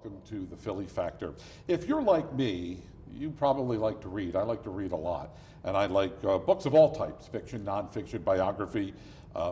Welcome to the Philly Factor. If you're like me, you probably like to read. I like to read a lot. And I like books of all types, fiction, nonfiction, biography,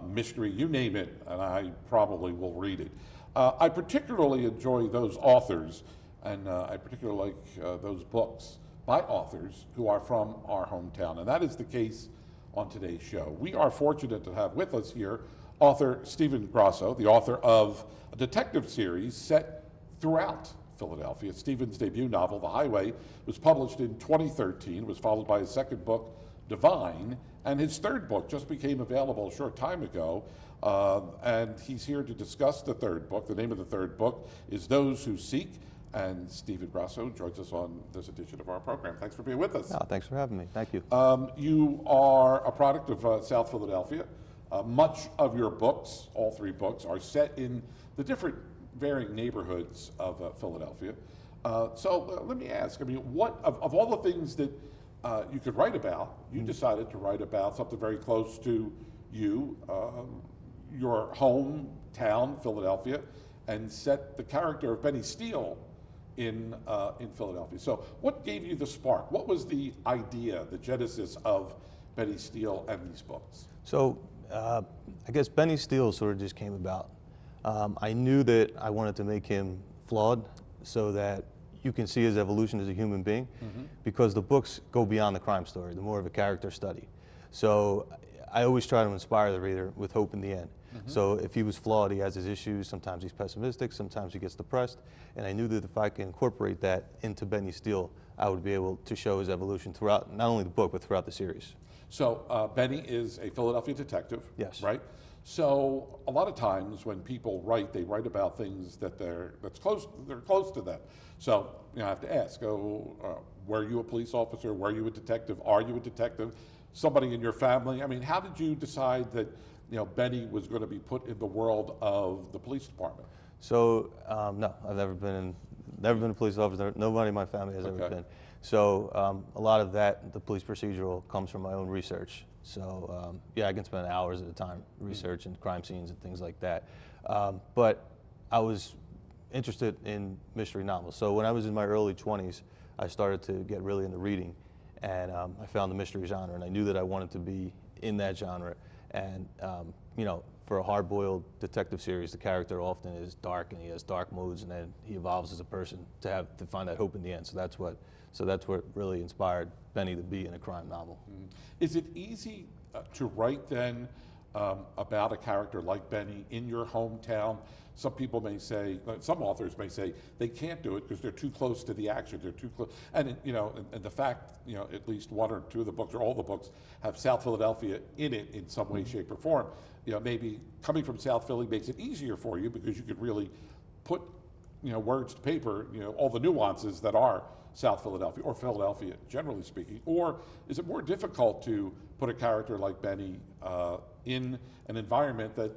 mystery, you name it, and I probably will read it. I particularly enjoy those authors, and I particularly like those books by authors who are from our hometown. And that is the case on today's show. We are fortunate to have with us here author Steven Grosso, the author of a detective series set throughout Philadelphia. Steven's debut novel, The Highway, was published in 2013, was followed by his second book, Divine, and his third book just became available a short time ago, and he's here to discuss the third book. The name of the third book is Those Who Seek, and Steven Grosso joins us on this edition of our program. Thanks for being with us. Oh, thanks for having me. Thank you. You are a product of South Philadelphia. Much of your books, all three books, are set in the different varying neighborhoods of Philadelphia. So let me ask, I mean, what of all the things that you could write about, you decided to write about something very close to you, your hometown, Philadelphia, and set the character of Benny Steele in Philadelphia. So what gave you the spark? What was the idea, the genesis of Benny Steele and these books? So I guess Benny Steele sort of just came about. I knew that I wanted to make him flawed so that you can see his evolution as a human being, because the books go beyond the crime story. They're more of a character study. So I always try to inspire the reader with hope in the end. So if he was flawed, he has his issues. Sometimes he's pessimistic, sometimes he gets depressed. And I knew that if I could incorporate that into Benny Steele, I would be able to show his evolution throughout, not only the book, but throughout the series. So Benny is a Philadelphia detective, yes, right? So a lot of times when people write, they write about things that they're close to them. So I have to ask, were you a police officer? Were you a detective? Are you a detective? Somebody in your family? I mean, how did you decide that Benny was going to be put in the world of the police department? So no, I've never been a police officer. Nobody in my family has ever been. So a lot of that, the police procedural, comes from my own research. So yeah, I can spend hours at a time researching crime scenes and things like that. But I was interested in mystery novels. So when I was in my early 20s, I started to get really into reading, and I found the mystery genre, and I knew that I wanted to be in that genre. And for a hard-boiled detective series, the character often is dark, and he has dark moods, and then he evolves as a person to find that hope in the end. So that's what really inspired Benny to be in a crime novel. Is it easy to write then about a character like Benny in your hometown? Some people may say, some authors may say, they can't do it because they're too close to the action. They're too close, and and the fact, at least one or two of the books or all the books have South Philadelphia in it in some way, shape, or form. Maybe coming from South Philly makes it easier for you because you could really put, words to paper. All the nuances that are South Philadelphia or Philadelphia, generally speaking. Or is it more difficult to put a character like Benny in an environment that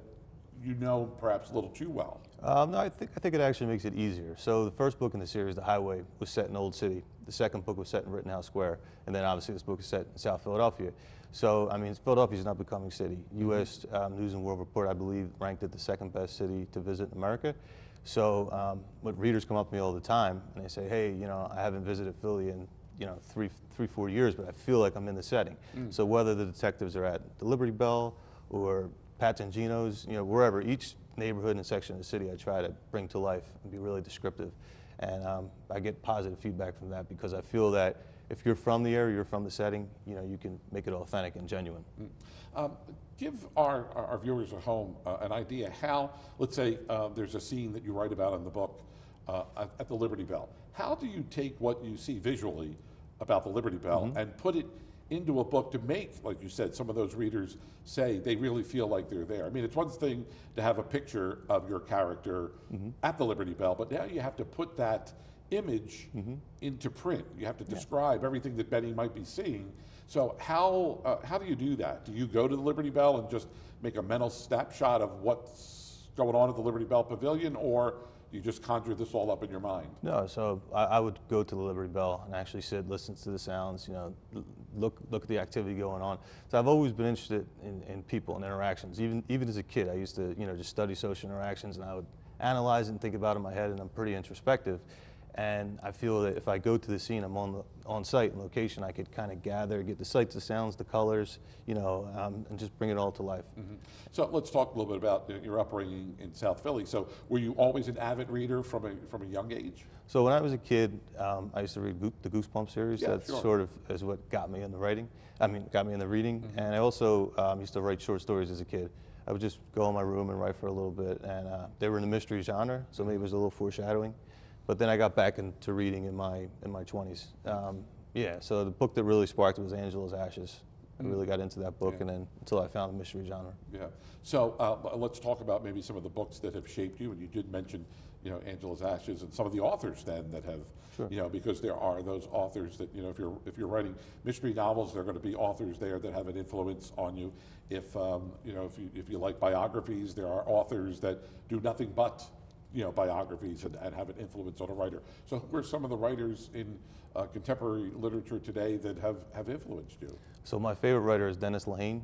perhaps a little too well? No, I think it actually makes it easier. So the first book in the series, The Highway, was set in Old City. The second book was set in Rittenhouse Square, and then obviously this book is set in South Philadelphia. So I mean, Philadelphia is not becoming city. U.S. News and World Report, I believe, ranked it the second best city to visit in America. So what readers come up to me all the time and they say, hey, I haven't visited Philly in 3-4 years, but I feel like I'm in the setting. So whether the detectives are at the Liberty Bell or Pat's and Gino's, wherever, each neighborhood and section of the city I try to bring to life and be really descriptive. And I get positive feedback from that because I feel that if you're from the area, you're from the setting, you can make it authentic and genuine. Give our viewers at home an idea how, let's say there's a scene that you write about in the book at the Liberty Bell. How do you take what you see visually about the Liberty Bell and put it into a book to make, like you said, some of those readers say they really feel like they're there. I mean, it's one thing to have a picture of your character at the Liberty Bell, but now you have to put that image into print. You have to describe everything that Benny might be seeing. So how do you do that? Do you go to the Liberty Bell and just make a mental snapshot of what's going on at the Liberty Bell Pavilion, or you just conjure this all up in your mind? No, so I would go to the Liberty Bell and actually sit, listen to the sounds, look at the activity going on. So I've always been interested in people and interactions. Even as a kid, I used to, just study social interactions, and I would analyze it and think about it in my head, and I'm pretty introspective. And I feel that if I go to the scene, I'm on site and location, I could kind of get the sights, the sounds, the colors, and just bring it all to life. So let's talk a little bit about your upbringing in South Philly. So were you always an avid reader from a young age? So when I was a kid, I used to read the Goosebumps series. Yeah, That's sure. sort of is what got me in the writing. Got me in the reading. And I also used to write short stories as a kid. I would just go in my room and write for a little bit, and they were in the mystery genre, so maybe it was a little foreshadowing. But then I got back into reading in my 20s. So the book that really sparked it was Angela's Ashes. I really got into that book, and then until I found the mystery genre. Yeah. So let's talk about maybe some of the books that have shaped you. And you did mention, Angela's Ashes, and some of the authors then that have, because there are those authors that, if you're writing mystery novels, there are going to be authors there that have an influence on you. If if you like biographies, there are authors that do nothing but biographies and have an influence on a writer. So who are some of the writers in contemporary literature today that have influenced you? So my favorite writer is Dennis Lehane.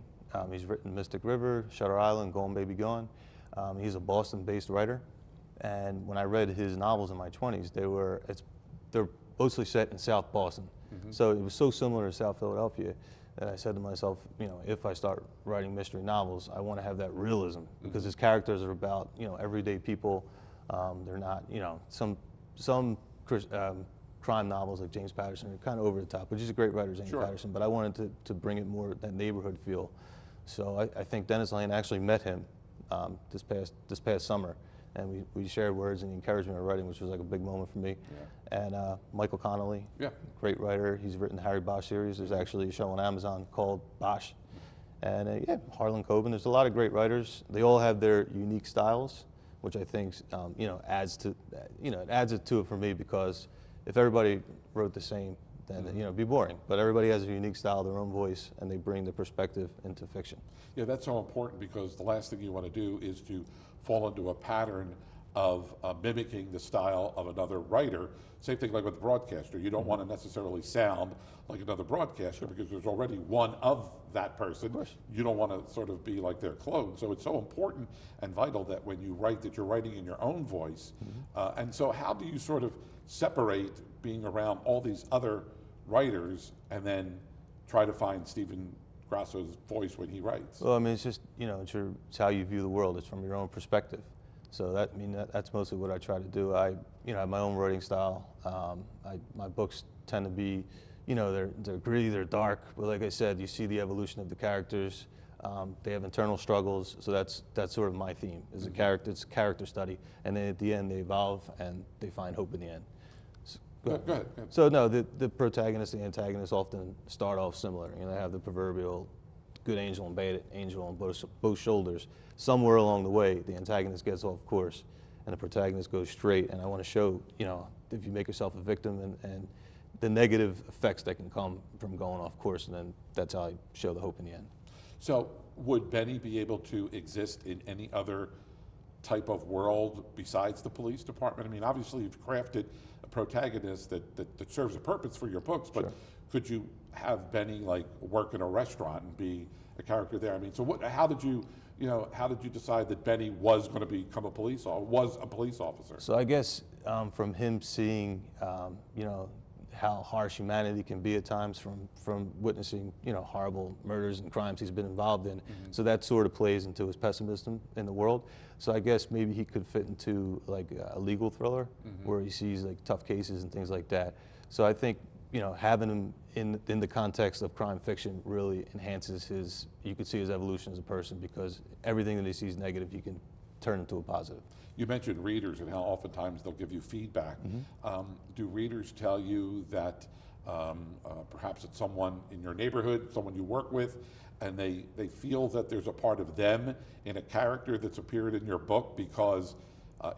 He's written Mystic River, Shutter Island, Gone Baby Gone. He's a Boston-based writer, and when I read his novels in my 20s, they're mostly set in South Boston. So it was so similar to South Philadelphia that I said to myself, if I start writing mystery novels, I want to have that realism, because his characters are about everyday people. They're not, some crime novels like James Patterson are kind of over the top, but he's a great writer, James Patterson, but I wanted to bring it more that neighborhood feel. So I think Dennis Lehane, actually met him this past summer, and we shared words, and he encouraged me in writing, which was like a big moment for me. And Michael Connolly, great writer. He's written the Harry Bosch series. There's actually a show on Amazon called Bosch. And Harlan Coben. There's a lot of great writers. They all have their unique styles, which I think adds it to it for me, because if everybody wrote the same, then it'd be boring. But everybody has a unique style, their own voice, and they bring the perspective into fiction. Yeah, that's so important, because the last thing you want to do is to fall into a pattern of mimicking the style of another writer. Same thing like with the broadcaster. You don't want to necessarily sound like another broadcaster, because there's already one of that person. Of course. You don't want to sort of be like their clone. So it's so important and vital that when you write, that you're writing in your own voice. And so how do you sort of separate being around all these other writers and then try to find Steven Grosso's voice when he writes? Well, I mean, it's just, it's how you view the world. It's from your own perspective. So that's mostly what I try to do. I have my own writing style. My books tend to be, they're gritty, they're dark, but like I said, you see the evolution of the characters. They have internal struggles, so that's sort of my theme. Is it's a character study, and then at the end they evolve and they find hope in the end. So, go ahead. So no, the protagonist and the antagonist often start off similar. They have the proverbial good angel and bad angel on both shoulders. Somewhere along the way, the antagonist gets off course, and the protagonist goes straight. And I want to show, if you make yourself a victim and the negative effects that can come from going off course, and then that's how I show the hope in the end. So would Benny be able to exist in any other type of world besides the police department? I mean, obviously you've crafted a protagonist that serves a purpose for your books, but could you have Benny like work in a restaurant and be a character there? I mean, so how did you decide that Benny was going to become a police officer? So I guess from him seeing, how harsh humanity can be at times from witnessing, horrible murders and crimes he's been involved in. So that sort of plays into his pessimism in the world. So I guess maybe he could fit into like a legal thriller where he sees like tough cases and things like that. So I think, having him in the context of crime fiction really enhances you could see his evolution as a person, because everything that he sees negative, you can turn into a positive. You mentioned readers and how oftentimes they'll give you feedback. Do readers tell you that perhaps it's someone in your neighborhood, someone you work with, and they feel that there's a part of them in a character that's appeared in your book because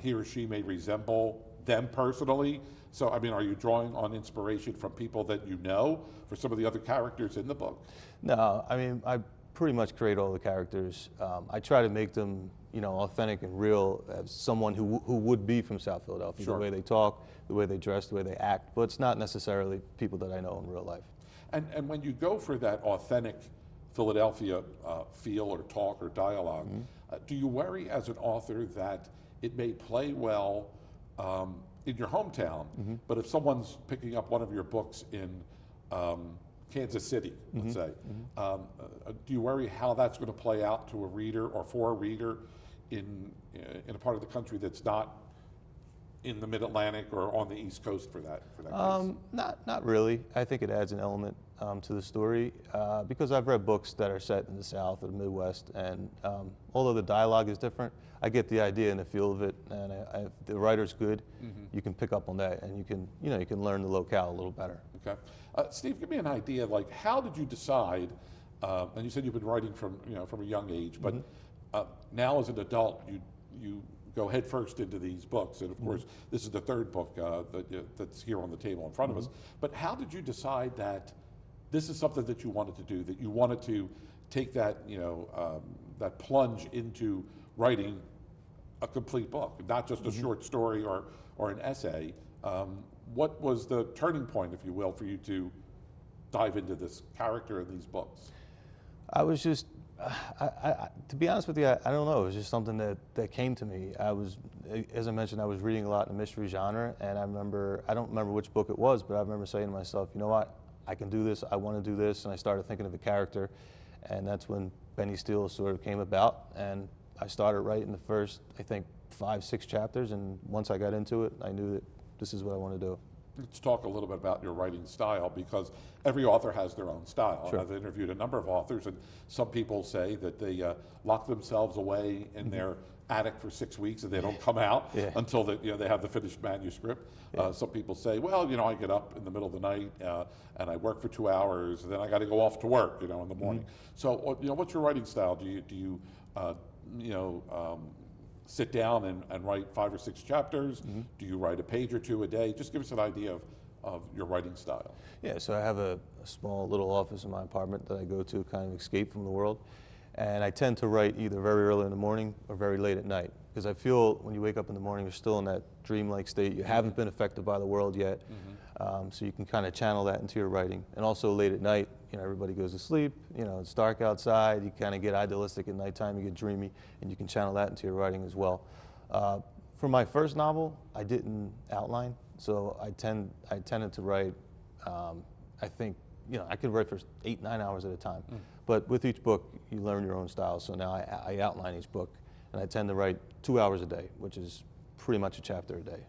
he or she may resemble them personally. So, I mean, are you drawing on inspiration from people that you know for some of the other characters in the book? No, I mean, I pretty much create all the characters. I try to make them, you know, authentic and real as someone who would be from South Philadelphia. Sure. The way they talk, the way they dress, the way they act, but it's not necessarily people that I know in real life. And when you go for that authentic Philadelphia feel or talk or dialogue, do you worry as an author that it may play well in your hometown, but if someone's picking up one of your books in Kansas City, let's say, do you worry how that's going to play out to a reader or for a reader in a part of the country that's not in the Mid-Atlantic or on the East Coast for that case? Not really. I think it adds an element to the story because I've read books that are set in the South or the Midwest, and although the dialogue is different, I get the idea and the feel of it, and if the writer's good, you can pick up on that, and you can learn the locale a little better. Okay, Steve, give me an idea. Like, how did you decide? And you said you've been writing from a young age, but now as an adult, you go headfirst into these books, and of course, this is the third book that's here on the table in front of us. But how did you decide that this is something that you wanted to do? That you wanted to take that that plunge into writing a complete book, not just a short story or an essay. What was the turning point, if you will, for you to dive into this character in these books? I was just, to be honest with you, I don't know. It was just something that came to me. As I mentioned, I was reading a lot in the mystery genre, and I don't remember which book it was, but I remember saying to myself, you know what, I can do this, I want to do this, and I started thinking of a character, and that's when Benny Steele sort of came about, and I started writing the first, I think, 5-6 chapters, and once I got into it, I knew that this is what I want to do. Let's talk a little bit about your writing style, because every author has their own style. Sure. I've interviewed a number of authors, and some people say that they lock themselves away in their attic for 6 weeks and they don't come out until they have the finished manuscript. Some people say, well, I get up in the middle of the night and I work for 2 hours, and then I got to go off to work, in the morning. So, what's your writing style? Do you sit down and write 5 or 6 chapters? Do you write a page or 2 a day? Just give us an idea of your writing style. Yeah, so I have a small little office in my apartment that I go to kind of escape from the world. And I tend to write either very early in the morning or very late at night. Because I feel when you wake up in the morning, you're still in that dreamlike state. You haven't been affected by the world yet. So you can kind of channel that into your writing. And also late at night, everybody goes to sleep, it's dark outside, you kind of get idealistic at nighttime, you get dreamy, and you can channel that into your writing as well. For my first novel, I didn't outline, so I tended to write, I think, I could write for 8-9 hours at a time. But with each book, you learn your own style, so now I outline each book, and I tend to write 2 hours a day, which is pretty much a chapter a day.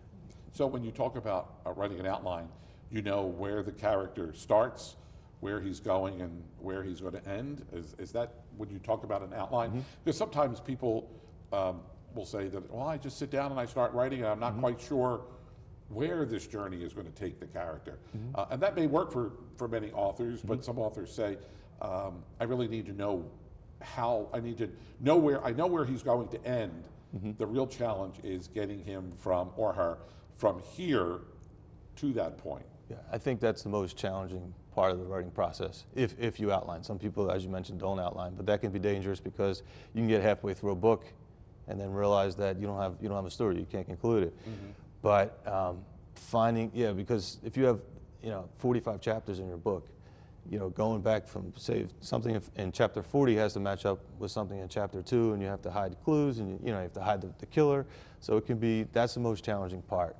So when you talk about writing an outline, you know where the character starts, where he's going, and where he's going to end? Is that when you talk about an outline? Because sometimes people will say that, well, I just sit down and I start writing and I'm not quite sure where this journey is going to take the character. And that may work for many authors, but some authors say, I really need to know I know where he's going to end. The real challenge is getting him or her from here to that point. Yeah, I think that's the most challenging part of the writing process, if you outline. Some people, as you mentioned, don't outline, but that can be dangerous because you can get halfway through a book and then realize that you don't have a story, you can't conclude it. But because if you have 45 chapters in your book, going back from, say, something in chapter 40 has to match up with something in chapter 2, and you have to hide clues, and you have to hide the killer. So that's the most challenging part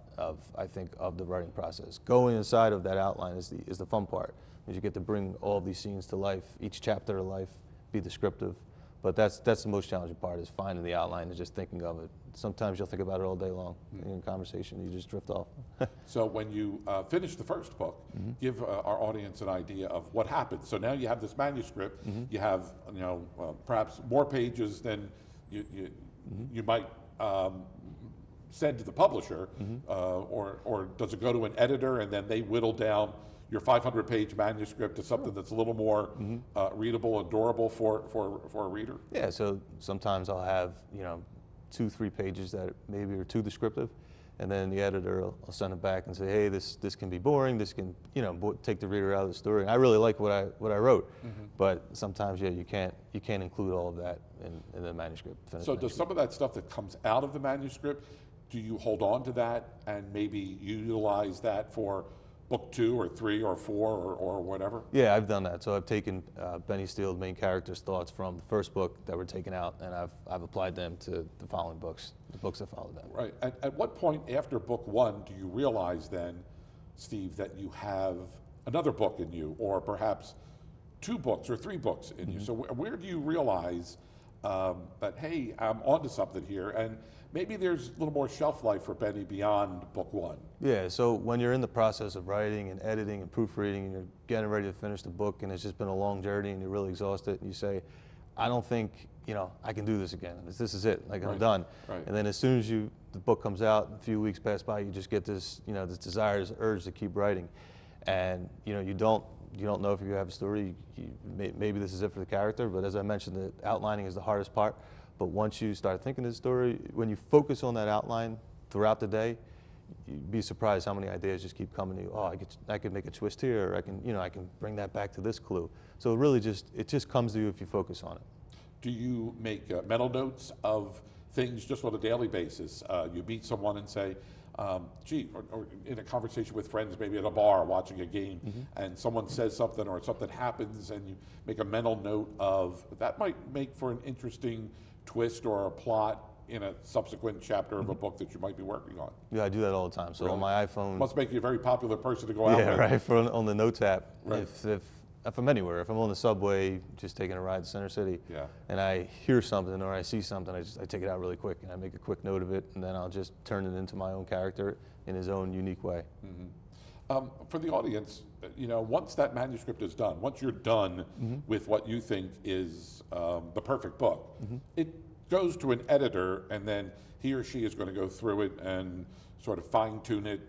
I think, of the writing process. Going inside of that outline is the fun part, because you get to bring all of these scenes to life, each chapter to life, be descriptive. But that's the most challenging part, is finding the outline and just thinking of it. Sometimes you'll think about it all day long in conversation, you just drift off. So when you finish the first book, give our audience an idea of what happened. So now you have this manuscript, you have perhaps more pages than you might send to the publisher, or does it go to an editor and then they whittle down your 500-page manuscript to something that's a little more readable and durable for a reader? Yeah, so sometimes I'll have, 2-3 pages that maybe are too descriptive, and then the editor will send it back and say, hey, this can be boring, this can, take the reader out of the story. And I really like what I wrote, but sometimes, yeah, you can't include all of that in the manuscript. So does some of that stuff that comes out of the manuscript, do you hold on to that and maybe utilize that for book 2 or 3 or 4 or whatever? Yeah, I've done that. So I've taken Benny Steele, the main character's thoughts from the first book that were taken out, and I've applied them to the following books, the books that follow them. Right. At what point after book 1 do you realize then, Steve, that you have another book in you, or perhaps 2 books or 3 books in you? So where do you realize that, hey, I'm onto something here, and maybe there's a little more shelf life for Benny beyond book 1? Yeah, so when you're in the process of writing and editing and proofreading and you're getting ready to finish the book and it's just been a long journey and you're really exhausted and you say, I don't think, I can do this again. This is it, like I'm done. Right. And then as soon as the book comes out, a few weeks pass by, you just get this, this desire, this urge to keep writing. And, you don't know if you have a story, maybe this is it for the character, but as I mentioned, the outlining is the hardest part. But once you start thinking of the story, when you focus on that outline throughout the day, you'd be surprised how many ideas just keep coming to you. Oh, I could make a twist here, or I can bring that back to this clue. So it really just comes to you if you focus on it. Do you make mental notes of things just on a daily basis? You meet someone and say, gee, or in a conversation with friends, maybe at a bar watching a game, and someone says something or something happens, and you make a mental note of that might make for an interesting twist or a plot in a subsequent chapter of a book that you might be working on. Yeah, I do that all the time. So Really? on my iPhone. Must make you a very popular person to go out with. Yeah, right. On the notes app. Right. If I'm anywhere, if I'm on the subway, just taking a ride to Center City, and I hear something or I see something, I take it out really quick and I make a quick note of it, and then I'll just turn it into my own character in his own unique way. For the audience, once that manuscript is done, once you're done with what you think is the perfect book, it goes to an editor, and then he or she is going to go through it and sort of fine-tune it,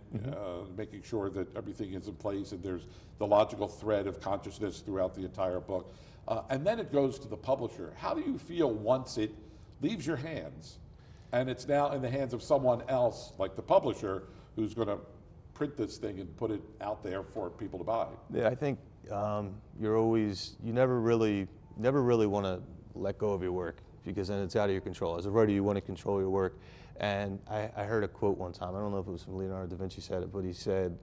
making sure that everything is in place and there's the logical thread of consciousness throughout the entire book. And then it goes to the publisher. How do you feel once it leaves your hands and it's now in the hands of someone else, like the publisher, who's going to print this thing and put it out there for people to buy? Yeah, I think you never really want to let go of your work, because then it's out of your control. As a writer, you want to control your work. And I heard a quote one time, I don't know if it was from Leonardo da Vinci said it, but he said,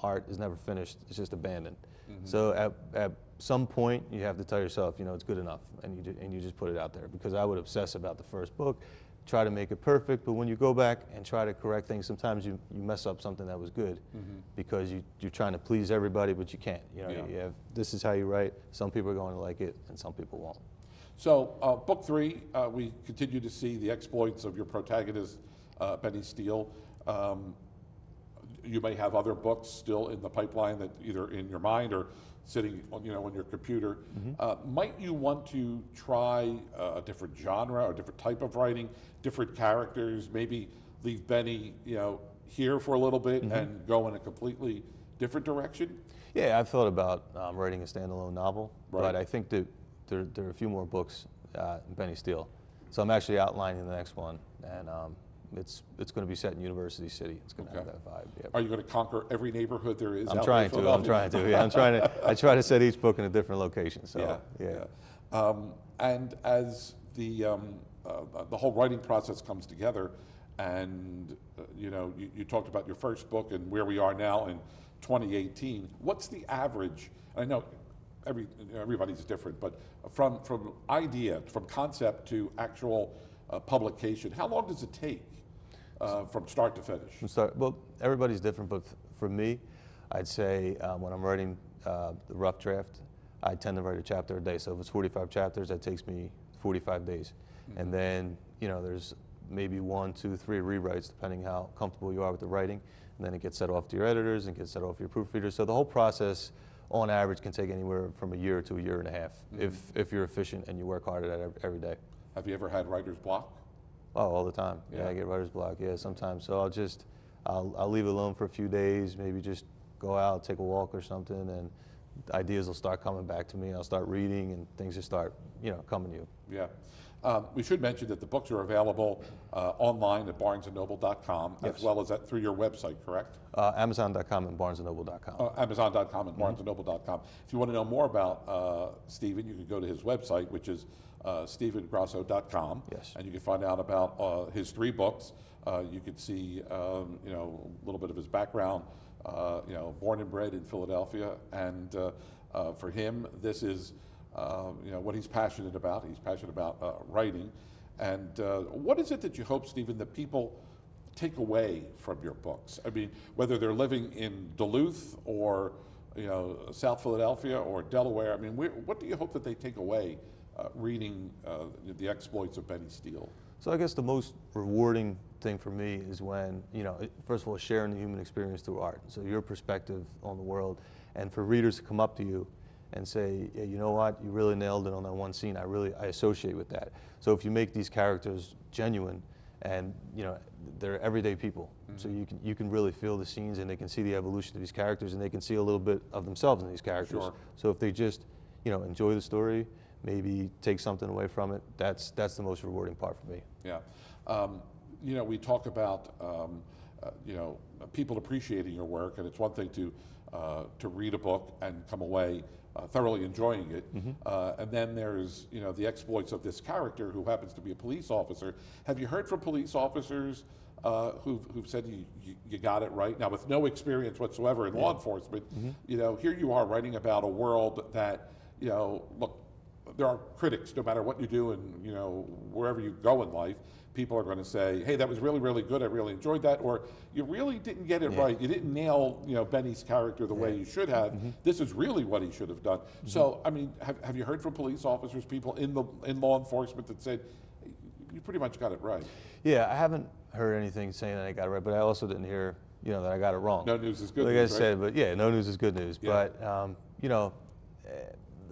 art is never finished, it's just abandoned. So at some point, you have to tell yourself, it's good enough, and you just put it out there. Because I would obsess about the first book, try to make it perfect, but when you go back and try to correct things, sometimes you mess up something that was good, because you're trying to please everybody, but you can't. This is how you write, some people are going to like it, and some people won't. So book 3, we continue to see the exploits of your protagonist, Benny Steele. You may have other books still in the pipeline that either in your mind or sitting on your computer. Might you want to try a different genre or a different type of writing, different characters, maybe leave Benny here for a little bit and go in a completely different direction? Yeah, I've thought about writing a standalone novel, Right. but I think that there are a few more books in Benny Steele. So I'm actually outlining the next one, and it's going to be set in University City. It's going to have that vibe. Yep. Are you going to conquer every neighborhood there is? I'm trying to. Yeah, I try to set each book in a different location. So yeah. And as the whole writing process comes together, and you talked about your first book and where we are now in 2018. What's the average? I know everybody's different, but from idea, from concept to actual publication, how long does it take from start to finish? Well, everybody's different, but for me, I'd say when I'm writing the rough draft, I tend to write a chapter a day. So if it's 45 chapters, that takes me 45 days. And then, there's maybe 1, 2, 3 rewrites, depending how comfortable you are with the writing. And then it gets sent off to your editors and gets sent off to your proofreaders. So the whole process, on average, can take anywhere from a year to a year and a half, if you're efficient and you work hard at it every day. Have you ever had writer's block? Oh, all the time. Yeah, I get writer's block. Yeah, sometimes. So I'll leave it alone for a few days, maybe just go out, take a walk or something, and ideas will start coming back to me, and I'll start reading, and things just start, coming to you. Yeah. We should mention that the books are available online at barnesandnoble.com, Yes. as well as through your website, correct? Amazon.com and barnesandnoble.com. Amazon.com and barnesandnoble.com. If you want to know more about Steven, you can go to his website, which is stevengrosso.com. Yes. And you can find out about his 3 books. You can see, a little bit of his background, born and bred in Philadelphia. And for him, this is, what he's passionate about. He's passionate about writing. And what is it that you hope, Steven, that people take away from your books? I mean, whether they're living in Duluth or, South Philadelphia or Delaware, I mean, what do you hope that they take away reading the exploits of Benny Steele? So I guess the most rewarding thing for me is when, first of all, sharing the human experience through art. So your perspective on the world, and for readers to come up to you and say, yeah, you know what, you really nailed it on that one scene. I associate with that. So if you make these characters genuine, and they're everyday people, so you can really feel the scenes, and they can see the evolution of these characters, and they can see a little bit of themselves in these characters. Sure. So if they just enjoy the story, maybe take something away from it, that's the most rewarding part for me. Yeah. We talk about people appreciating your work, and it's one thing to read a book and come away thoroughly enjoying it. And then there's, the exploits of this character who happens to be a police officer. Have you heard from police officers who've said you got it right? Now, with no experience whatsoever in law enforcement, here you are writing about a world that, look, there are critics no matter what you do, and wherever you go in life, people are going to say, hey, that was really, really good, I really enjoyed that, or you really didn't get it right, you didn't nail Benny's character the way you should have, this is really what he should have done. So, I mean, have you heard from police officers, people in law enforcement that said, you pretty much got it right? Yeah, I haven't heard anything saying that I got it right, but I also didn't hear, that I got it wrong. No news is good like news, I said, but yeah, no news is good news. Yeah. But,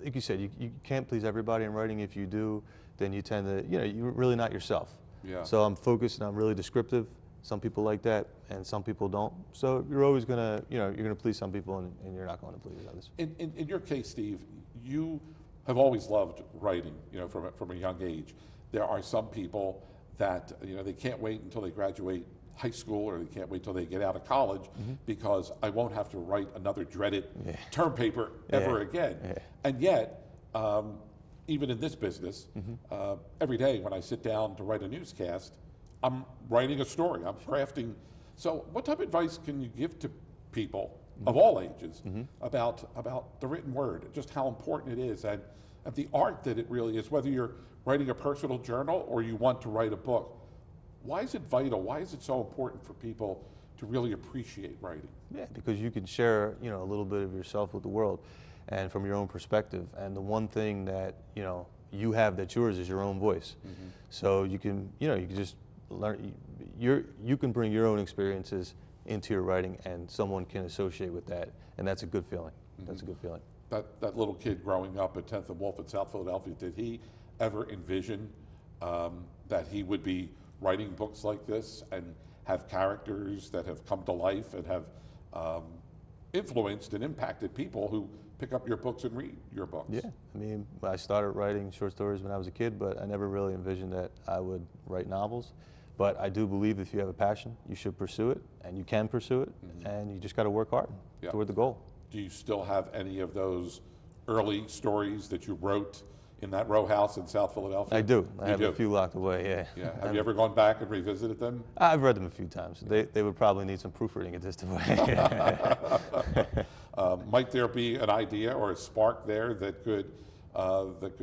like you said, you can't please everybody in writing. If you do, then you tend to, you're really not yourself. Yeah. So I'm focused and I'm really descriptive. Some people like that, and some people don't. So you're always gonna, you're gonna please some people, and you're not going to please others. In your case, Steve, you have always loved writing, from a young age. There are some people that, they can't wait until they graduate high school, or they can't wait till they get out of college, because I won't have to write another dreaded term paper ever again. Yeah. And yet, even in this business, every day when I sit down to write a newscast, I'm writing a story, I'm crafting. So what type of advice can you give to people of all ages about the written word, just how important it is, and the art that it really is, whether you're writing a personal journal or you want to write a book? Why is it vital? Why is it so important for people to really appreciate writing? Yeah, because you can share, a little bit of yourself with the world, and from your own perspective. And the one thing that you have that's yours is your own voice. So you can, you can just learn. You can bring your own experiences into your writing, and someone can associate with that, and that's a good feeling. That's a good feeling. That little kid growing up at 10th and Wolf in South Philadelphia, did he ever envision that he would be writing books like this and have characters that have come to life and have influenced and impacted people who pick up your books and read your books? Yeah, I mean, I started writing short stories when I was a kid, but I never really envisioned that I would write novels. But I do believe if you have a passion, you should pursue it, and you can pursue it, and you just got to work hard toward the goal. Do you still have any of those early stories that you wrote in that row house in South Philadelphia? I do. I have do? a few locked away, Yeah. Have you ever gone back and revisited them? I've read them a few times. They would probably need some proofreading at this point. Might there be an idea or a spark there that could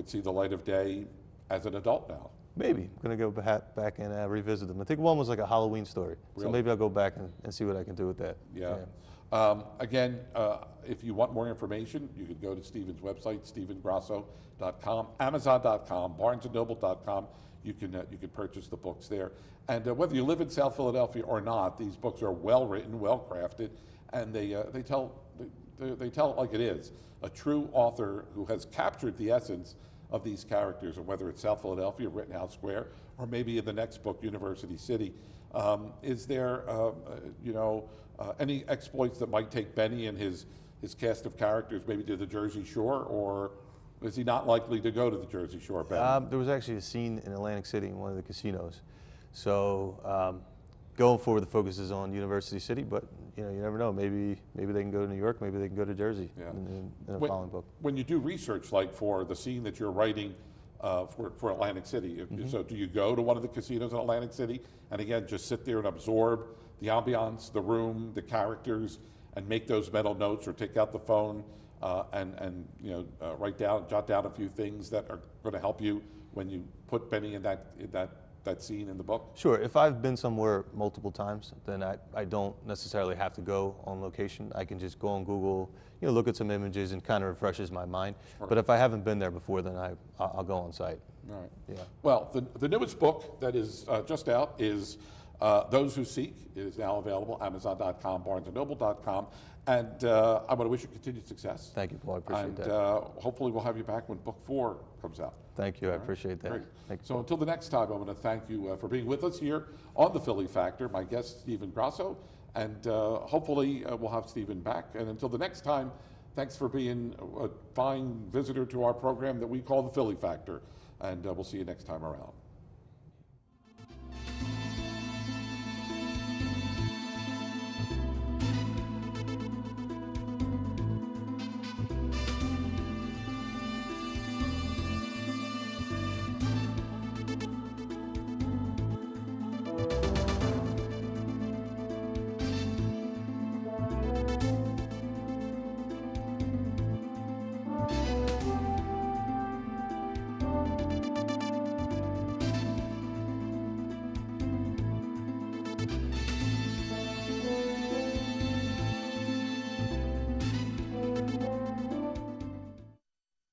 see the light of day as an adult now? Maybe. I'm going to go back and revisit them. I think one was like a Halloween story. Really? So maybe I'll go back and see what I can do with that. Yeah. Again, if you want more information, you can go to Steven's website, stevengrosso.com, amazon.com, barnesandnoble.com. You can purchase the books there. And whether you live in South Philadelphia or not, these books are well written, well crafted, and they tell it like it is. A true author who has captured the essence of these characters, and whether it's South Philadelphia, Rittenhouse Square, or maybe in the next book, University City. Is there, any exploits that might take Benny and his cast of characters maybe to the Jersey Shore, or is he not likely to go to the Jersey Shore, Benny? There was actually a scene in Atlantic City in one of the casinos. So going forward, the focus is on University City, but you never know. Maybe they can go to New York. Maybe they can go to Jersey in the following book. When you do research, like for the scene that you're writing for Atlantic City, so do you go to one of the casinos in Atlantic City and again just sit there and absorb the ambiance, the room, the characters, and make those mental notes, or take out the phone and jot down a few things that are going to help you when you put Benny in that scene in the book? Sure. If I've been somewhere multiple times, then I don't necessarily have to go on location. I can just go on Google, look at some images, and kind of refreshes my mind. Sure. But if I haven't been there before, then I'll go on site. All right. Yeah. Well, the newest book that is just out is Those Who Seek. It is now available, Amazon.com, BarnesandNoble.com. And I want to wish you continued success. Thank you, Paul. I appreciate that. And hopefully we'll have you back when book 4 comes out. Thank you. I appreciate that. Great. Thank you. So until the next time, I want to thank you for being with us here on the Philly Factor. My guest, Steven Grosso, and hopefully we'll have Steven back. And until the next time, thanks for being a fine visitor to our program that we call the Philly Factor. And we'll see you next time around.